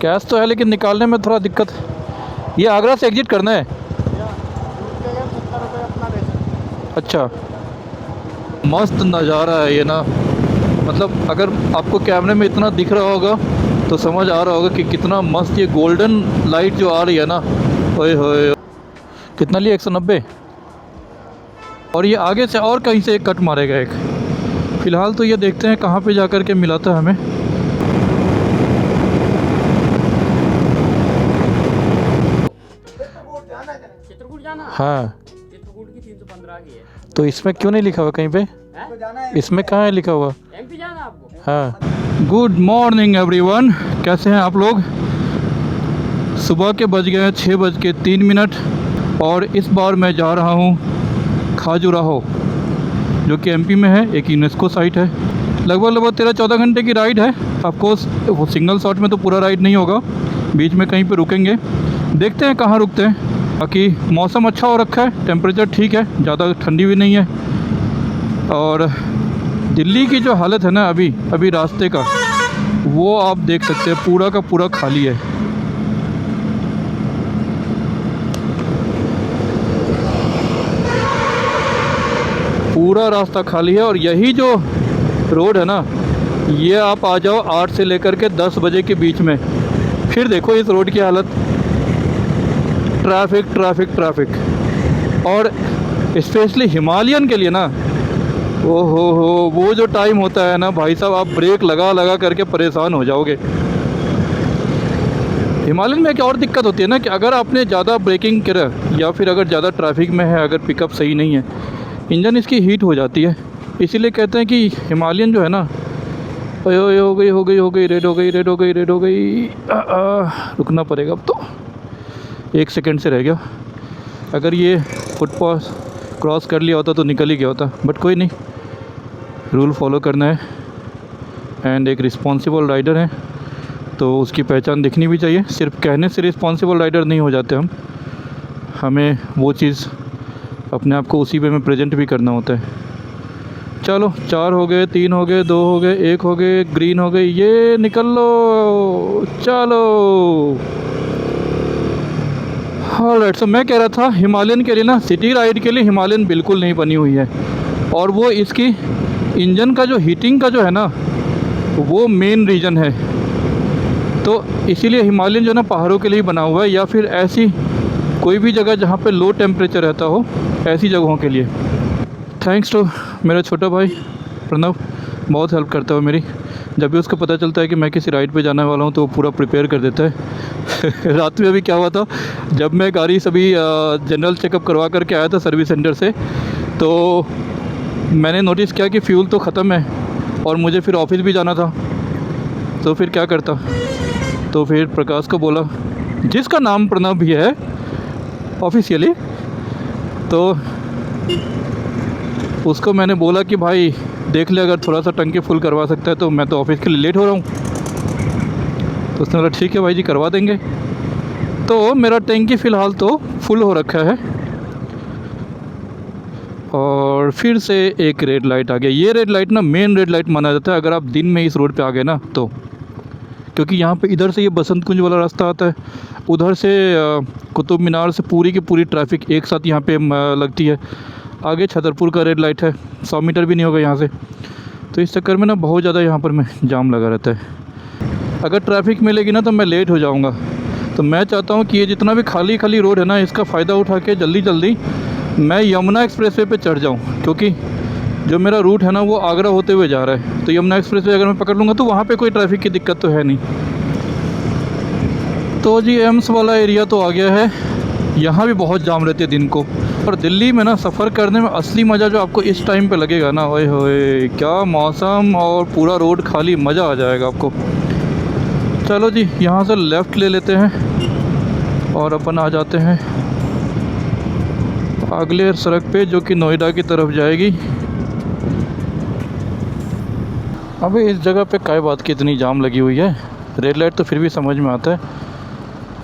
Cash तो है लेकिन निकालने में थोड़ा दिक्कत। ये आगरा से एग्जिट करना है? अच्छा, मस्त नज़ारा है ये ना। मतलब अगर आपको कैमरे में इतना दिख रहा होगा तो समझ आ रहा होगा कि कितना मस्त ये गोल्डन लाइट जो आ रही है ना। ओए होए, कितना लिया? 190। और ये आगे से और कहीं से एक कट मारेगा एक। फ़िलहाल तो ये देखते हैं कहाँ पे जा कर के मिलाता है हमें। चित्रकूट जाना? हाँ, चित्रकूट की 315 की है। तो इसमें क्यों नहीं लिखा हुआ कहीं पे? इसमें कहाँ है लिखा हुआ? एमपी जाना आपको? हाँ। गुड मॉर्निंग एवरीवन, कैसे हैं आप लोग? सुबह के बज गए 6:03 और इस बार मैं जा रहा हूँ खाजुराहो, जो कि एमपी में है, एक यूनेस्को साइट है। लगभग 13-14 घंटे की राइड है। ऑफकोर्स वो सिंगल शॉट में तो पूरा राइड नहीं होगा, बीच में कहीं पे रुकेंगे, देखते हैं कहाँ रुकते हैं। बाकी मौसम अच्छा हो रखा है, टेम्परेचर ठीक है, ज़्यादा ठंडी भी नहीं है। और दिल्ली की जो हालत है ना अभी रास्ते का, वो आप देख सकते हैं, पूरा का पूरा खाली है। पूरा रास्ता खाली है। और यही जो रोड है ना, ये आप आ जाओ 8 से लेकर के 10 बजे के बीच में, फिर देखो इस रोड की हालत। Traffic traffic traffic. और स्पेशली हिमालयन के लिए ना, ओहो हो, वो जो टाइम होता है ना भाई साहब, आप ब्रेक लगा लगा करके परेशान हो जाओगे। हिमालयन में एक और दिक्कत होती है ना कि अगर आपने ज़्यादा ब्रेकिंग करा या फिर अगर ज़्यादा ट्रैफिक में है, अगर पिकअप सही नहीं है, इंजन इसकी हीट हो जाती है। इसीलिए कहते हैं कि हिमालयन जो है ना, ओए ओए, हो गई रेड हो गई। रुकना पड़ेगा अब तो, 1 सेकंड से रह गया। अगर ये फुटपाथ क्रॉस कर लिया होता तो निकल ही गया होता, बट कोई नहीं, रूल फॉलो करना है। एंड एक रिस्पॉन्सिबल राइडर है तो उसकी पहचान दिखनी भी चाहिए। सिर्फ कहने से रिस्पॉन्सिबल राइडर नहीं हो जाते हम, हमें वो चीज़ अपने आप को उसी वे में प्रेजेंट भी करना होता है। चलो, 4 हो गए, 3 हो गए, 2 हो गए, 1 हो गए, ग्रीन हो गई, ये निकल लो, चलो। ऑलराइट, सो मैं कह रहा था हिमालयन के लिए ना, सिटी राइड के लिए हिमालयन बिल्कुल नहीं बनी हुई है। और वो इसकी इंजन का जो हीटिंग का जो है ना, वो मेन रीज़न है। तो इसीलिए हिमालयन जो है ना पहाड़ों के लिए बना हुआ है, या फिर ऐसी कोई भी जगह जहाँ पे लो टेम्परेचर रहता हो, ऐसी जगहों के लिए। थैंक्स टू मेरा छोटा भाई प्रणव, बहुत हेल्प करता है मेरी। जब भी उसको पता चलता है कि मैं किसी राइड पे जाने वाला हूँ तो वो पूरा प्रिपेयर कर देता है। रात में अभी क्या हुआ था, जब मैं गाड़ी सभी जनरल चेकअप करवा करके आया था सर्विस सेंटर से, तो मैंने नोटिस किया कि फ्यूल तो ख़त्म है और मुझे फिर ऑफिस भी जाना था। तो फिर क्या करता, तो फिर प्रकाश को बोला, जिसका नाम प्रणव भी है ऑफिशियली, तो उसको मैंने बोला कि भाई देख ले, अगर थोड़ा सा टंकी फुल करवा सकता है तो मैं तो ऑफिस के लिए लेट हो रहा हूँ। तो उसने बोला ठीक है भाई जी, करवा देंगे। तो मेरा टंकी फ़िलहाल तो फुल हो रखा है। और फिर से एक रेड लाइट आ गया। ये रेड लाइट ना मेन रेड लाइट माना जाता है अगर आप दिन में इस रोड पे आ गए ना तो, क्योंकि यहाँ पे इधर से ये बसंत कुंज वाला रास्ता आता है, उधर से कुतुब मीनार से पूरी की पूरी ट्रैफिक एक साथ यहाँ पे लगती है। आगे छतरपुर का रेड लाइट है, 100 मीटर भी नहीं होगा यहाँ से। तो इस चक्कर में ना बहुत ज़्यादा यहाँ पर में जाम लगा रहता है। अगर ट्रैफिक मिलेगी ना तो मैं लेट हो जाऊँगा। तो मैं चाहता हूँ कि ये जितना भी खाली खाली रोड है ना, इसका फ़ायदा उठा के जल्दी जल्दी मैं यमुना एक्सप्रेसवे पे चढ़ जाऊँ, क्योंकि जो मेरा रूट है ना वो आगरा होते हुए जा रहा है। तो यमुना एक्सप्रेसवे अगर मैं पकड़ लूँगा तो वहाँ पे कोई ट्रैफिक की दिक्कत तो है नहीं। तो जी एम्स वाला एरिया तो आ गया है। यहाँ भी बहुत जाम रहती है दिन को। और दिल्ली में ना सफ़र करने में असली मज़ा जो आपको इस टाइम पे लगेगा ना, ओए होए, क्या मौसम और पूरा रोड खाली, मज़ा आ जाएगा आपको। चलो जी, यहाँ से लेफ़्ट ले लेते हैं और अपन आ जाते हैं अगले सड़क पे, जो कि नोएडा की तरफ जाएगी। अबे इस जगह पे काय बात की इतनी जाम लगी हुई है। रेड लाइट तो फिर भी समझ में आता है,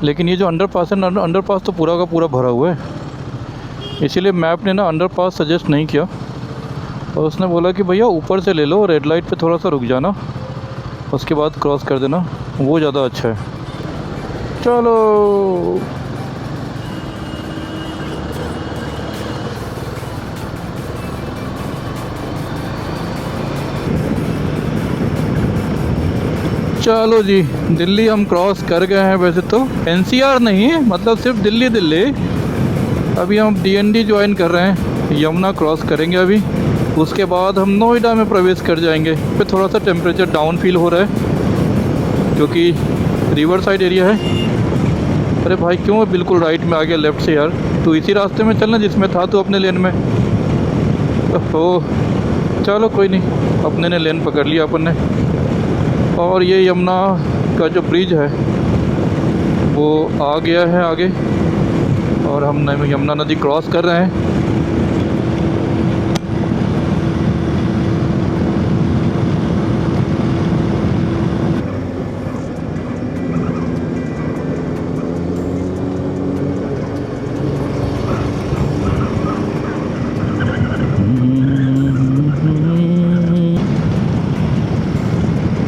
लेकिन ये जो अंडरपास है ना, अंडरपास तो पूरा का पूरा भरा हुआ है। इसीलिए मैप ने ना अंडरपास सजेस्ट नहीं किया, और उसने बोला कि भैया ऊपर से ले लो, रेड लाइट पे थोड़ा सा रुक जाना, उसके बाद क्रॉस कर देना, वो ज़्यादा अच्छा है। चलो चलो जी, दिल्ली हम क्रॉस कर गए हैं। वैसे तो एनसीआर नहीं है, मतलब सिर्फ दिल्ली दिल्ली। अभी हम डीएनडी ज्वाइन कर रहे हैं, यमुना क्रॉस करेंगे अभी। उसके बाद हम नोएडा में प्रवेश कर जाएंगे। पे थोड़ा सा टेम्परेचर डाउन फील हो रहा है क्योंकि रिवर साइड एरिया है। अरे भाई क्यों बिल्कुल राइट में आ गया लेफ़्ट से यार? तू इसी रास्ते में चलना जिसमें था तू अपने लेन में। ओह चलो कोई नहीं, अपने ने लेन पकड़ लिया अपन ने। और ये यमुना का जो ब्रिज है वो आ गया है आगे, और हम यमुना नदी क्रॉस कर रहे हैं।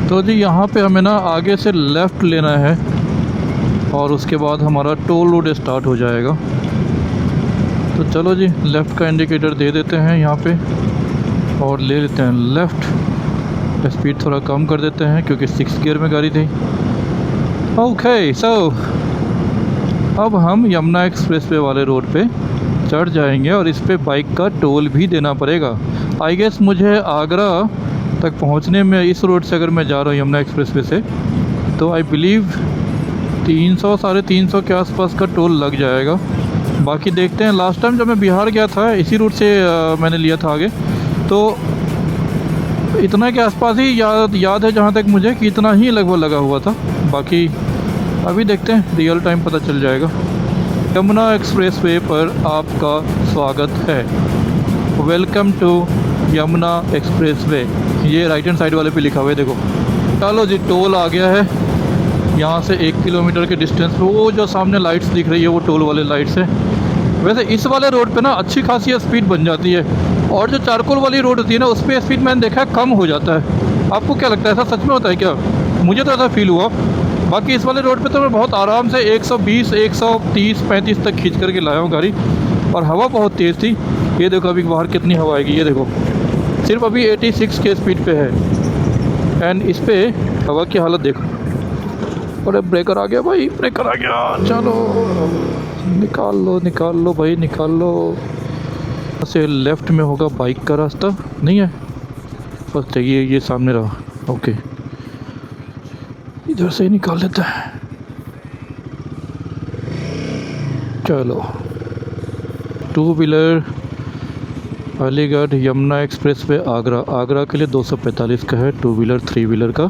तो जी यहाँ पे हमें ना आगे से लेफ़्ट लेना है और उसके बाद हमारा टोल रोड स्टार्ट हो जाएगा। तो चलो जी, लेफ़्ट का इंडिकेटर दे देते हैं यहाँ पे और ले लेते हैं लेफ़्ट। स्पीड थोड़ा कम कर देते हैं क्योंकि 6 गियर में गाड़ी थी। ओके सो अब हम यमुना एक्सप्रेस वे वाले रोड पे चढ़ जाएंगे और इस पे बाइक का टोल भी देना पड़ेगा। आई गेस मुझे आगरा तक पहुंचने में इस रोड से अगर मैं जा रहा हूँ यमुना एक्सप्रेस वे से, तो आई बिलीव 300 साढ़े 300 के आसपास का टोल लग जाएगा। बाकी देखते हैं। लास्ट टाइम जब मैं बिहार गया था इसी रूट से मैंने लिया था आगे, तो इतना के आसपास ही याद है जहाँ तक मुझे कि इतना ही लगभग लगा हुआ था। बाकी अभी देखते हैं, रियल टाइम पता चल जाएगा। यमुना एक्सप्रेस वे पर आपका स्वागत है। Welcome to Yamuna expressway. ये राइट हैंड साइड वाले पे लिखा हुआ है देखो। चलो जी, टोल आ गया है। यहाँ से 1 किलोमीटर के डिस्टेंस पे वो जो सामने लाइट्स दिख रही है वो टोल वाले लाइट्स है। वैसे इस वाले रोड पे ना अच्छी खासी स्पीड बन जाती है, और जो चारकोल वाली रोड होती है ना उस पर स्पीड मैंने देखा है कम हो जाता है। आपको क्या लगता है, ऐसा सच में होता है क्या? मुझे तो ऐसा फील हुआ। बाकी इस वाले रोड पे तो मैं बहुत आराम से 120 130 35 तक खींच करके लाया हूँ गाड़ी, और हवा बहुत तेज़ थी। ये देखो अभी बाहर कितनी हवा आएगी, ये देखो सिर्फ अभी 86 के स्पीड पे है, एंड इस पे हवा की हालत देखो। अरे ब्रेकर आ गया भाई, ब्रेकर आ गया। चलो निकाल लो भाई, निकाल लो। से लेफ़्ट में होगा बाइक का रास्ता, नहीं है बस चाहिए ये सामने रहा। ओके इधर से ही निकाल लेता है। चलो 2 wheeler Aligarh Yamuna express way Agra के लिए 245 का है 2 व्हीलर 3 व्हीलर का,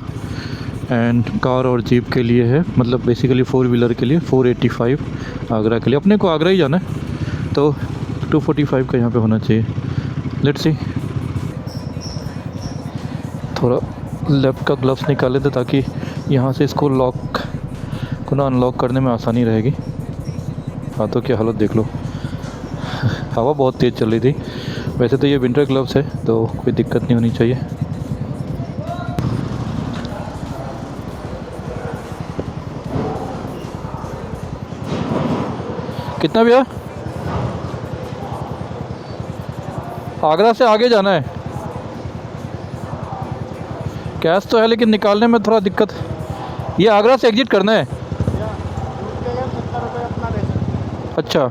एंड कार और जीप के लिए है, मतलब बेसिकली 4 व्हीलर के लिए 485 आगरा के लिए। अपने को आगरा ही जाना है तो 245 का यहाँ पे होना चाहिए। लेट्स सी, थोड़ा लेफ़्ट का ग्लव्स निकाल लेते ताकि यहाँ से इसको लॉक को ना अनलॉक करने में आसानी रहेगी। हाथों की हालत देख लो, हवा बहुत तेज़ चल रही थी। वैसे तो ये विंटर ग्लव्स है तो कोई दिक्कत नहीं होनी चाहिए। कितना भैया? आगरा से आगे जाना है। कैश तो है लेकिन निकालने में थोड़ा दिक्कत। ये आगरा से एग्जिट करना है। अच्छा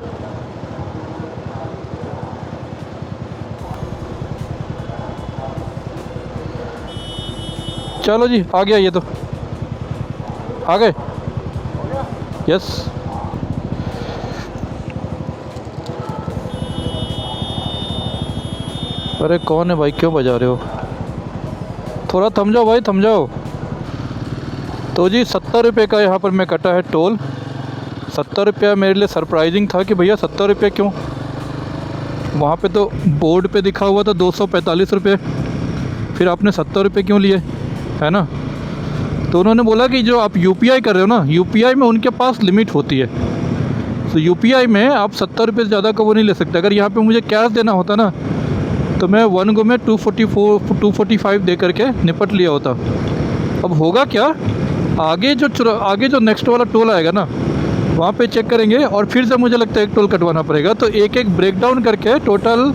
चलो जी, आ गया ये तो, आ गए। यस अरे कौन है भाई, क्यों बजा रहे हो? थोड़ा थम जाओ भाई, थम जाओ। तो जी 70 रुपये का यहाँ पर मैं कटा है टोल। 70 रुपया मेरे लिए सरप्राइजिंग था कि भैया 70 रुपये क्यों। वहाँ पे तो बोर्ड पे दिखा हुआ था 245 रुपये, फिर आपने 70 रुपये क्यों लिए, है ना? तो उन्होंने बोला कि जो आप यूपीआई कर रहे हो ना, यूपीआई में उनके पास लिमिट होती है। तो यूपीआई में आप 70 रुपये से ज़्यादा का वो नहीं ले सकते। अगर यहाँ पे मुझे कैश देना होता ना तो मैं 1 गो में 245 दे करके निपट लिया होता। अब होगा क्या आगे जो नेक्स्ट वाला टोल आएगा ना, वहाँ पे चेक करेंगे और फिर से मुझे लगता है एक टोल कटवाना पड़ेगा। तो एक एक ब्रेक डाउन करके टोटल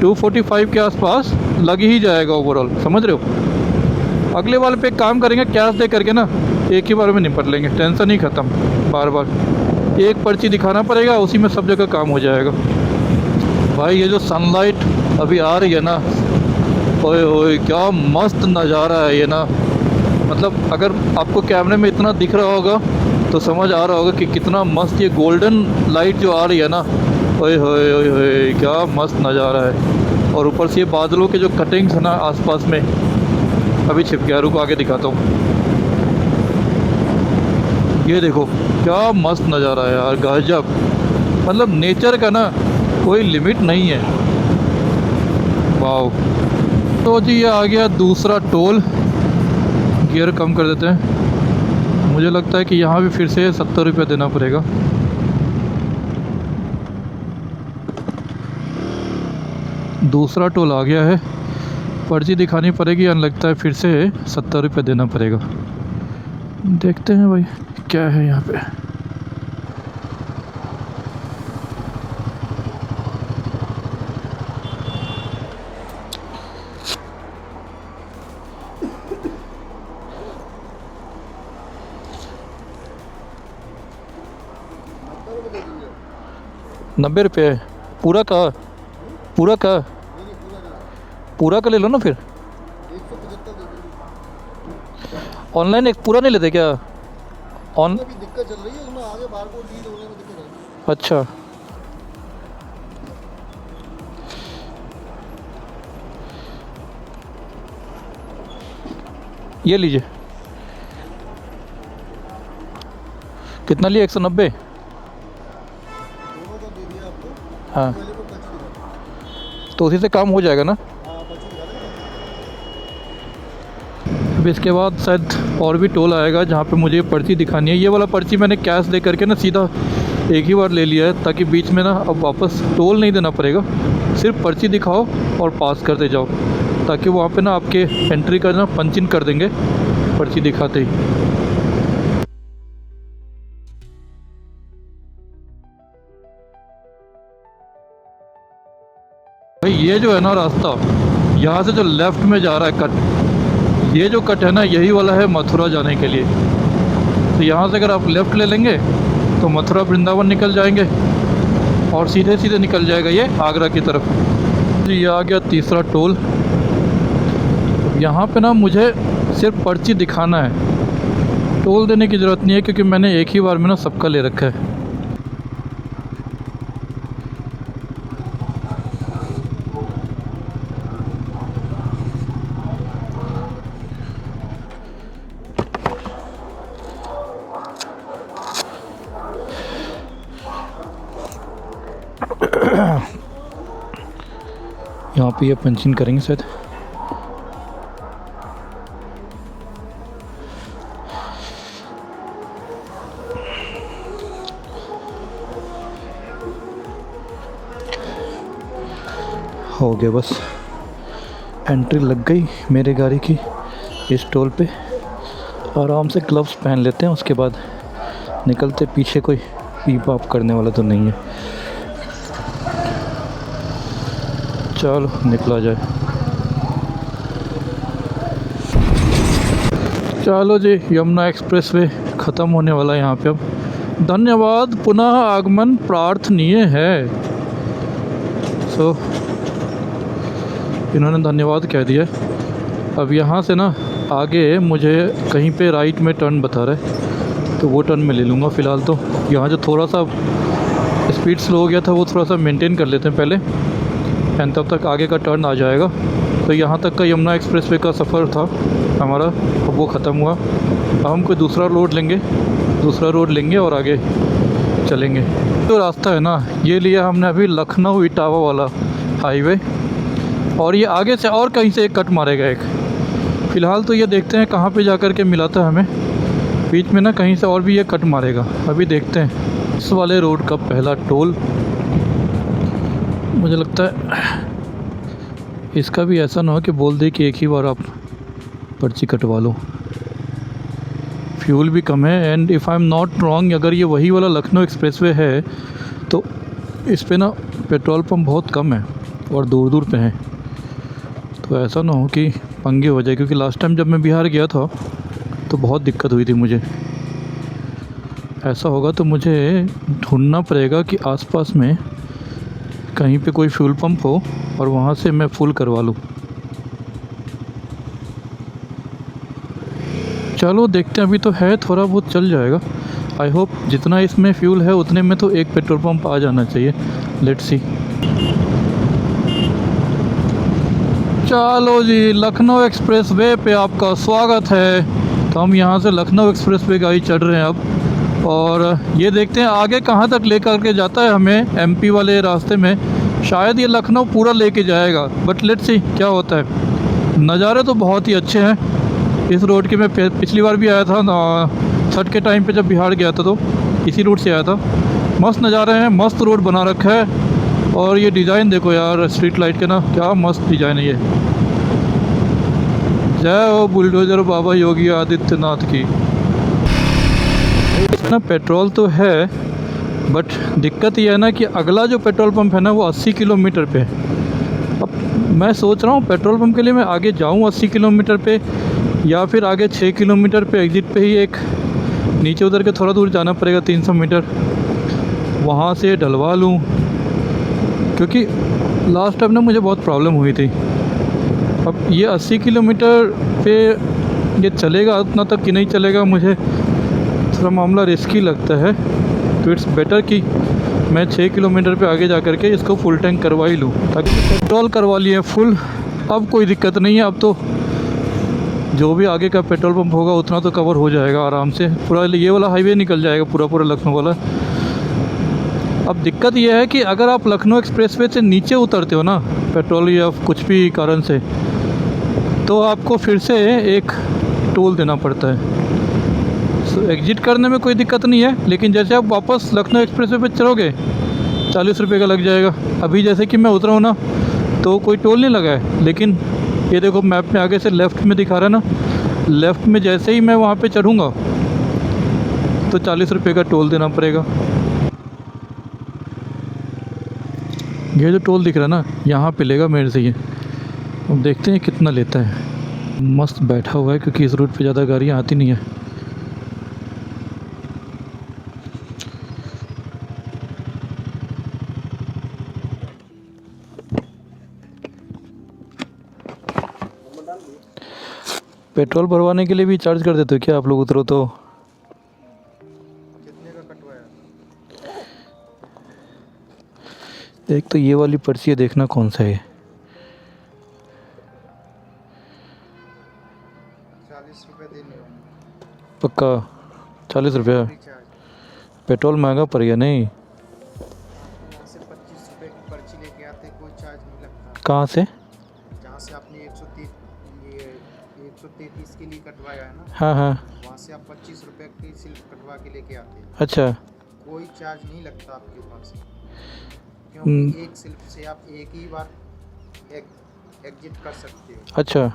245 के आसपास लग ही जाएगा ओवरऑल, समझ रहे हो। अगले वाले पे काम करेंगे कैश दे करके ना, एक ही बार में निपट लेंगे, टेंशन ही ख़त्म। बार बार एक पर्ची दिखाना पड़ेगा, उसी में सब जगह काम हो जाएगा। भाई ये जो सनलाइट अभी आ रही है ना, ओए ओए क्या मस्त नज़ारा है ये ना। मतलब अगर आपको कैमरे में इतना दिख रहा होगा तो समझ आ रहा होगा कि कितना मस्त ये गोल्डन लाइट जो आ रही है ना, ओए होए ओए होए क्या मस्त नज़ारा है। और ऊपर से ये बादलों के जो कटिंग्स है ना आसपास में, अभी छिप गया, रुको आगे दिखाता हूँ। ये देखो क्या मस्त नज़ारा है यार, गजब। मतलब नेचर का ना कोई लिमिट नहीं है। वाओ। तो जी ये आ गया दूसरा टोल, गियर कम कर देते हैं। मुझे लगता है कि यहाँ भी फिर से 70 रुपये देना पड़ेगा। दूसरा टोल आ गया है, पर्ची दिखानी पड़ेगी, या लगता है फिर से 70 रुपये देना पड़ेगा। देखते हैं भाई क्या है यहाँ पे। नब्बे रुपये पूरा का? पूरा का? पूरा का ले लो ना फिर। ऑनलाइन एक पूरा नहीं लेते क्या? ऑन दिक्कत चल रही है उसमें, आगे बारकोड रीड होने में दिक्कत है। अच्छा, ये लीजिए। कितना लिया? 190। दोनों का दे दिया आपको। हाँ, पहले को पर्ची दिखा। तो उसी से काम हो जाएगा ना। हाँ पर्ची दिखा देंगे। अब इसके बाद शायद और भी टोल आएगा जहाँ पे मुझे पर्ची दिखानी है। ये वाला पर्ची मैंने कैश दे करके ना सीधा एक ही बार ले लिया है, ताकि बीच में ना अब वापस टोल नहीं देना पड़ेगा। सिर्फ पर्ची दिखाओ और पास करते जाओ, ताकि वहाँ पे ना आपके एंट्री का ना पंच इन कर देंगे पर्ची दिखाते ही। भाई ये जो है ना रास्ता, यहाँ से जो लेफ़्ट में जा रहा है कट, ये जो कट है ना यही वाला है मथुरा जाने के लिए। तो यहाँ से अगर आप लेफ़्ट ले लेंगे तो मथुरा वृंदावन निकल जाएंगे और सीधे सीधे निकल जाएगा ये आगरा की तरफ। ये आ गया तीसरा टोल। यहाँ पे ना मुझे सिर्फ पर्ची दिखाना है, टोल देने की ज़रूरत नहीं है, क्योंकि मैंने एक ही बार में ना सबका ले रखा है। यहाँ पे ये पंचिंग करेंगे शायद। हो गया बस, एंट्री लग गई मेरे गाड़ी की इस टोल पे। आराम से ग्लव्स पहन लेते हैं, उसके बाद निकलते। पीछे कोई पीप आप करने वाला तो नहीं है। चलो निकला जाए। चलो जी, यमुना एक्सप्रेसवे ख़त्म होने वाला है यहाँ पे अब। धन्यवाद, पुनः आगमन प्रार्थनीय है। सो इन्होंने धन्यवाद कह दिया। अब यहाँ से ना आगे मुझे कहीं पे राइट में टर्न बता रहा है, तो वो टर्न में ले लूँगा फ़िलहाल। तो यहाँ जो थोड़ा सा स्पीड स्लो हो गया था वो थोड़ा सा मेंटेन कर लेते हैं पहले, एंड तब तक आगे का टर्न आ जाएगा। तो यहाँ तक का यमुना एक्सप्रेसवे का सफ़र था हमारा, अब वो ख़त्म हुआ। अब हम कोई दूसरा रोड लेंगे और आगे चलेंगे। तो रास्ता है ना, ये लिया हमने अभी लखनऊ इटावा वाला हाईवे, और ये आगे से और कहीं से एक कट मारेगा एक। फ़िलहाल तो ये देखते हैं कहाँ पे जाकर के मिलाता है हमें, बीच में ना कहीं से और भी ये कट मारेगा। अभी देखते हैं। इस वाले रोड का पहला टोल, मुझे लगता है इसका भी ऐसा ना हो कि बोल दे कि एक ही बार आप पर्ची कटवा लो। फ्यूल भी कम है। And if I am not wrong, अगर ये वही वाला लखनऊ एक्सप्रेसवे है तो इस पे ना पेट्रोल पंप बहुत कम है और दूर दूर पे हैं। तो ऐसा ना हो कि पंगे हो जाए, क्योंकि लास्ट टाइम जब मैं बिहार गया था तो बहुत दिक्कत हुई थी मुझे। ऐसा होगा तो मुझे ढूंढना पड़ेगा कि आसपास में कहीं पे कोई फ्यूल पंप हो और वहाँ से मैं फुल करवा लूँ। चलो देखते हैं, अभी तो है, थोड़ा बहुत चल जाएगा। आई होप जितना इसमें फ्यूल है उतने में तो एक पेट्रोल पंप आ जाना चाहिए। Let's see. चलो जी, लखनऊ एक्सप्रेस वे पे आपका स्वागत है। तो हम यहाँ से लखनऊ एक्सप्रेस वे गाड़ी चढ़ रहे हैं अब, और ये देखते हैं आगे कहाँ तक लेकर के जाता है हमें। एमपी वाले रास्ते में शायद ये लखनऊ पूरा लेके जाएगा, बट लेट्स सी क्या होता है। नज़ारे तो बहुत ही अच्छे हैं इस रोड के। मैं पिछली बार भी आया था छठ के टाइम पे जब बिहार गया था तो इसी रूट से आया था। मस्त नज़ारे हैं, मस्त रोड बना रखा है। और ये डिज़ाइन देखो यार, स्ट्रीट लाइट के ना, क्या मस्त डिज़ाइन है ये। जय हो बुलडोजर बाबा योगी आदित्यनाथ की। इसमें ना पेट्रोल तो है, बट दिक्कत ये है ना कि अगला जो पेट्रोल पंप है ना वो 80 किलोमीटर पे है। अब मैं सोच रहा हूँ पेट्रोल पंप के लिए मैं आगे जाऊँ 80 किलोमीटर पे, या फिर आगे 6 किलोमीटर पे एग्ज़िट पे ही एक नीचे उतर के थोड़ा दूर जाना पड़ेगा 300 मीटर, वहाँ से डलवा लूँ। क्योंकि लास्ट टाइम ना मुझे बहुत प्रॉब्लम हुई थी। अब ये 80 किलोमीटर पे ये चलेगा उतना तक कि नहीं चलेगा, मुझे थोड़ा मामला रिस्की लगता है। तो इट्स बेटर कि मैं 6 किलोमीटर पे आगे जा कर के इसको फुल टैंक करवा ही लूँ, ताकि पेट्रोल करवा लिए फुल। अब कोई दिक्कत नहीं है, अब तो जो भी आगे का पेट्रोल पंप होगा उतना तो कवर हो जाएगा आराम से। पूरा ये वाला हाईवे निकल जाएगा, पूरा लखनऊ वाला। अब दिक्कत यह है कि अगर आप लखनऊ एक्सप्रेसवे से नीचे उतरते हो ना पेट्रोल या कुछ भी कारण से, तो आपको फिर से एक टोल देना पड़ता है। एग्ज़िट करने में कोई दिक्कत नहीं है, लेकिन जैसे आप वापस लखनऊ एक्सप्रेसवे पे चलोगे 40 रुपये का लग जाएगा। अभी जैसे कि मैं उतरा हूँ ना तो कोई टोल नहीं लगा है, लेकिन ये देखो मैप में आगे से लेफ़्ट में दिखा रहा है ना, लेफ़्ट में जैसे ही मैं वहाँ पे चढ़ूँगा तो 40 रुपये का टोल देना पड़ेगा। ये जो टोल दिख रहा है ना, यहाँ पे लेगा मेरे से ये। अब देखते हैं कितना लेता है। मस्त बैठा हुआ है क्योंकि इस रूट पे ज़्यादा गाड़ियाँ आती नहीं है। पेट्रोल भरवाने के लिए भी चार्ज कर देते हो क्या आप लोग उतरो तो? कितने का कटवाया? एक तो ये वाली पर्ची है, देखना कौन सा है। 40 रुपये देने होंगे। पक्का 40 रुपया? रिचार्ज पेट्रोल महंगा पड़ गया नहीं? यहाँ से 25 रुपये की पर्ची लेके आते, कोई चार्ज नहीं लगता। कहाँ से? जहाँ से आपने 133 के लिए कटवाया है ना, हाँ हाँ। वहाँ से आप 25 रुपये की सिर्फ कटवा के लेके आते हैं। अच्छा। कोई चार्ज नहीं लगता आपके पास, क्योंकि एक सिर्फ से आप एक ही बार एग्जिट कर सकते हो। अच्छा।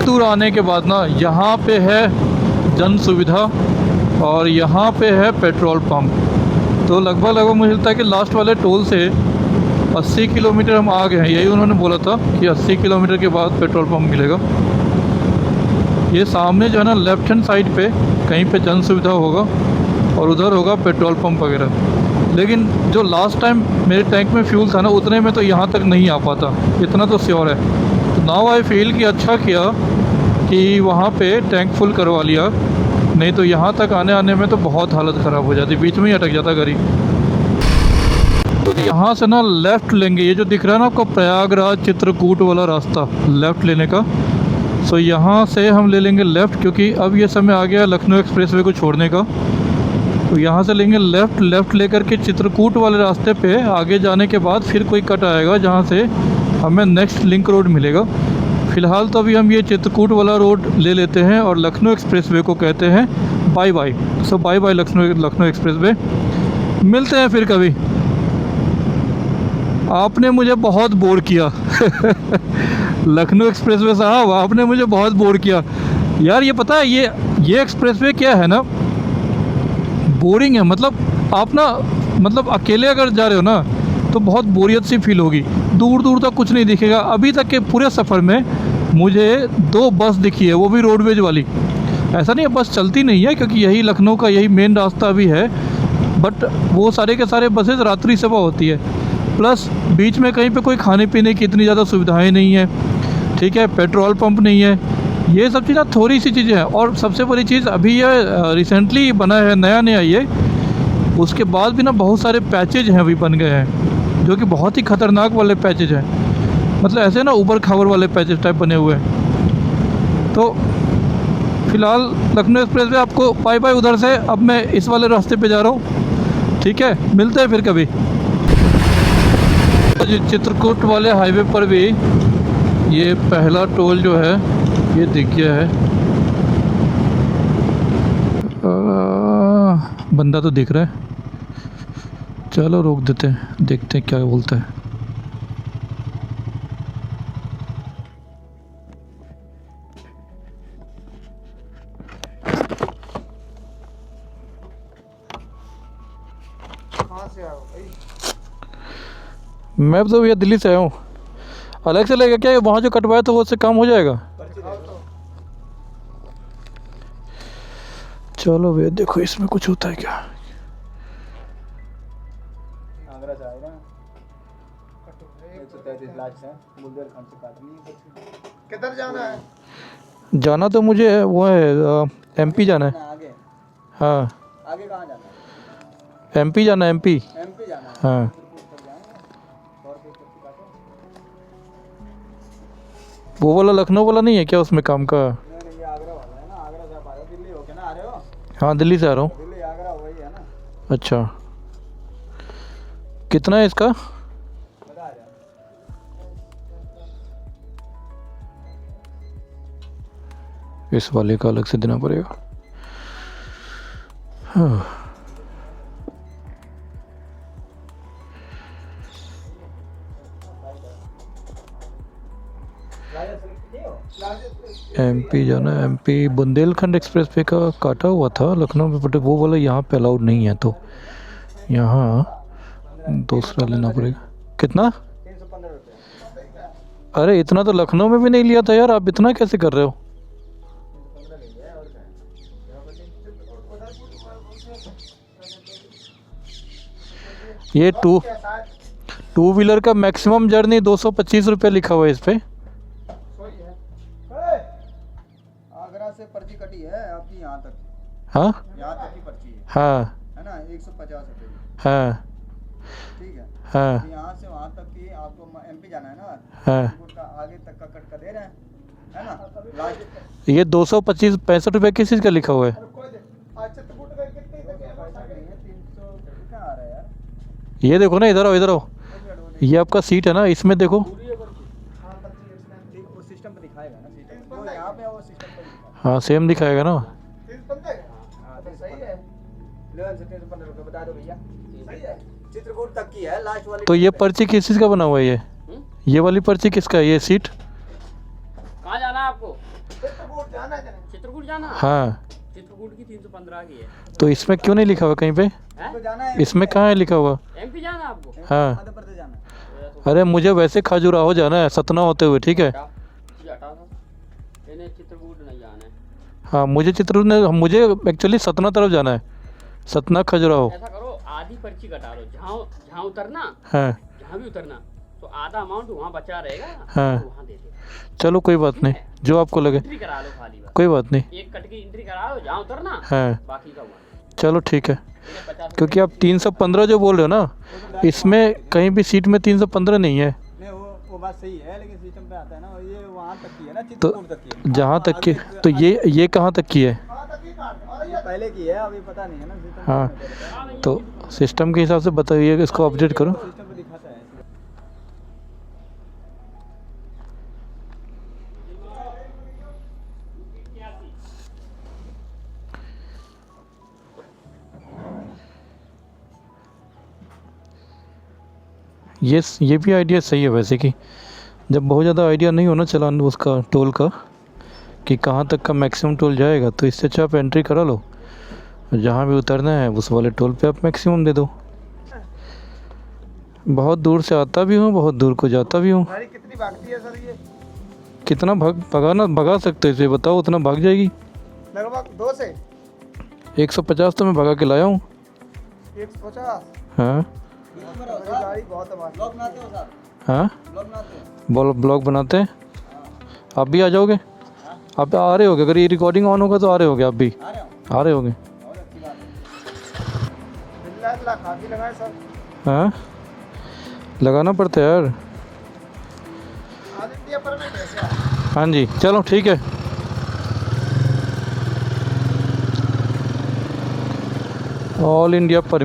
दूर आने के बाद ना यहाँ पे है जन सुविधा और यहाँ पे है पेट्रोल पंप। तो लगभग मुझे लगता है कि लास्ट वाले टोल से 80 किलोमीटर हम आ गए हैं। यही उन्होंने बोला था कि 80 किलोमीटर के बाद पेट्रोल पंप मिलेगा। ये सामने जो है ना लेफ्ट हैंड साइड पे कहीं पे जन सुविधा होगा और उधर होगा पेट्रोल पंप वगैरह। लेकिन जो लास्ट टाइम मेरे टैंक में फ्यूल था ना, उतने में तो यहाँ तक नहीं आ पाता, इतना तो श्योर है। तो नाउ आई फील कि अच्छा किया कि वहाँ पे टैंक फुल करवा लिया, नहीं तो यहाँ तक आने में तो बहुत हालत ख़राब हो जाती, बीच में ही अटक जाता गाड़ी। तो यहाँ से ना लेफ़्ट लेंगे, ये जो दिख रहा है ना आपको प्रयागराज चित्रकूट वाला रास्ता लेफ़्ट लेने का। सो यहाँ से हम ले लेंगे लेफ़्ट, क्योंकि अब ये समय आ गया लखनऊ एक्सप्रेसवे को छोड़ने का। तो यहाँ से लेंगे लेफ़्ट लेकर के चित्रकूट वाले रास्ते पे आगे जाने के बाद फिर कोई कट आएगा जहाँ से हमें नेक्स्ट लिंक रोड मिलेगा। फ़िलहाल तो अभी हम ये चित्रकूट वाला रोड ले लेते हैं और लखनऊ एक्सप्रेसवे को कहते हैं bye bye. So bye bye Lucknow expressway, मिलते हैं फिर कभी। आपने मुझे बहुत बोर किया लखनऊ एक्सप्रेस वे साहब, आपने मुझे बहुत बोर किया यार। ये पता है ये एक्सप्रेस वे क्या है ना, बोरिंग है। मतलब आप ना, मतलब अकेले अगर जा रहे हो ना तो बहुत बोरियत सी फील होगी, दूर दूर तक कुछ नहीं दिखेगा। अभी तक के पूरे सफ़र में मुझे 2 बस दिखी है, वो भी रोडवेज वाली। ऐसा नहीं है बस चलती नहीं है, क्योंकि यही लखनऊ का यही मेन रास्ता भी है, बट वो सारे के सारे बसेस रात्रि सेवा होती है। प्लस बीच में कहीं पे कोई खाने पीने की इतनी ज़्यादा सुविधाएं नहीं है, ठीक है, पेट्रोल पंप नहीं है, ये सब चीज़ें थोड़ी सी चीज़ें हैं। और सबसे बड़ी चीज़ अभी ये रिसेंटली बना है, नया नया ये, उसके बाद भी ना बहुत सारे पैचेज हैं अभी बन गए हैं, जो कि बहुत ही ख़तरनाक वाले पैचेज हैं। मतलब ऐसे ना ऊबर खाबर वाले पैचेज टाइप बने हुए हैं। तो फ़िलहाल लखनऊ एक्सप्रेस वे आपको बाय बाय उधर से। अब मैं इस वाले रास्ते पे जा रहा हूँ, ठीक है, मिलते हैं फिर कभी। चित्रकूट वाले हाईवे पर भी ये पहला टोल जो है ये दिख गया है। बंदा तो दिख रहा है, चलो रोक देते हैं, देखते हैं क्या बोलता है। कहाँ से आओ भाई? मैं तो भैया दिल्ली से आया हूँ। अलग से लगेगा क्या, वहाँ जो कटवाया तो वो उससे काम हो जाएगा? चलो भैया देखो इसमें कुछ होता है क्या। आगरा से आएगा 133 लाख से बुंदेलखंड से काटनी है। किधर जाना है? जाना तो मुझे वो है एमपी जाना है। आगे हाँ आगे कहाँ जाना है? एमपी जाना है, एमपी। एमपी जाना है। हाँ चित्रकूट तक जाएंगे, 100 रुपये पर्ची काटो। वो वाला लखनऊ वाला नहीं है क्या उसमें काम का? नहीं ये आगरा वाला है ना, आगरा से आप आ रहे हो, दिल्ली होके ना आ रहे हो? हाँ दिल्ली से आ रहा हूँ। दिल्ली आगरा वही है ना। अच्छा कितना है इसका? बता रहे इस वाले का अलग से देना पड़ेगा। हाँ। एमपी जाना है, एमपी बुंदेलखंड एक्सप्रेस वे का काटा हुआ था लखनऊ में, बट वो वाला यहाँ पे अलाउड नहीं है, तो यहाँ दूसरा लेना पड़ेगा। कितना? 315 रुपये। अरे इतना तो लखनऊ में भी नहीं लिया था यार, आप इतना कैसे कर रहे हो? 315 ले लिया और क्या है? ये टू व्हीलर का मैक्सिमम जर्नी 225 रुपये लिखा हुआ है इस पर। आगरा से पर्ची कटी है आपकी यहाँ तक, हाँ यहाँ तक की पर्ची है हाँ ना, 150 रुपये की। हाँ ठीक है, हाँ तो यहाँ से वहाँ तक की आपको एमपी जाना है ना, हाँ। चित्रकूट का आगे तक का कट का दे रहे हैं, है ना? लास्ट ये 225 65 रुपये किस चीज़ का लिखा हुआ है? चित्रकूट का कितने पैसा नहीं है, 300 क्या आ रहा है यार? ये देखो ना, इधर आओ इधर आओ, ये आपका सीट है ना, इसमें देखो। ठीक, वो सिस्टम पे दिखाएगा ना, सिस्टम जो यहाँ पे है वो सिस्टम पे दिखाएगा। हाँ सेम दिखाएगा ना। हाँ तो सही है, 11 से 315 रुपये बता दो भैया, सही है। चित्रकूट तक की है लास्ट वाली। तो ये पर्ची किस चीज़ का बना हुआ है ये वाली पर्ची किसका है, ये सीट? कहाँ जाना है आपको? चित्रकूट जाना है? चित्रकूट जाना है? हाँ चित्रकूट की 315 की है। तो इसमें क्यों नहीं लिखा हुआ कहीं पे? हैं? तो जाना है इसमें कहाँ है लिखा हुआ? एमपी जाना है आपको? हाँ मध्य प्रदेश जाना है। अरे मुझे वैसे खजुराहो जाना है, सतना होते हुए, ठीक है। ये हटा दो, इन्हें चित्रकूट नहीं जाना है। हाँ मुझे मुझे एक्चुअली सतना तरफ जाना है, सतना खजुराहो। ऐसा करो आधी पर्ची कटा लो, जहाँ जहाँ उतरना, हाँ जहाँ भी उतरना तो आधा अमाउंट वहाँ बचा रहेगा, हाँ। तो वहाँ दे दो। चलो कोई बात नहीं, जो आपको लगे, एंट्री करा लो खाली बस, कोई बात नहीं। एक कट की एंट्री करा लो, जहाँ उतरना हाँ बाकी का वहाँ। चलो ठीक है, इन्हें 50 क्योंकि आप 315 जो बोल रहे हो ना, इसमें कहीं भी सीट में 315 नहीं है। नहीं वो बात सही है, लेकिन सिस्टम पे आता है ना, ये वहाँ तक की है ना, तो चित्रकूट तक की है। जहाँ तक की, तो ये कहाँ तक की है? ये पहले की है, अभी पता नहीं है ना सिस्टम। हाँ तो सिस्टम के हिसाब से बताइए, इसको अपडेट करो। सिस्टम पे दिखाता है। ये भी आइडिया सही है वैसे कि जब बहुत ज़्यादा आइडिया नहीं होना चलान उसका टोल का कि कहाँ तक का मैक्सिमम टोल जाएगा, तो इससे अच्छा आप एंट्री करा लो, जहाँ भी उतरना है उस वाले टोल पे आप मैक्सिमम दे दो। बहुत दूर से आता भी हूँ, बहुत दूर को जाता भी हूँ। गाड़ी कितनी भागती है सर ये? कितना भगा सकते हो इसे बताओ, उतना भाग जाएगी। लगभग 2 से 150 तो मैं भगा के लाया हूँ। 150? हाँ गाड़ी बहुत है। ब्लॉग बनाते हो सर? हाँ ब्लॉग बनाते हो? ब्लॉग बनाते हैं। आप भी आ जाओगे? आप आ रहे होगे, अगर ये रिकॉर्डिंग ऑन होगा तो आ रहे होगे, आप भी आ रहे होगे। खादी लगाए सर। हाँ लगाना पड़ता है यार। आदित्य परमिट है क्या? हाँ जी चलो ठीक है। ऑल इंडिया पर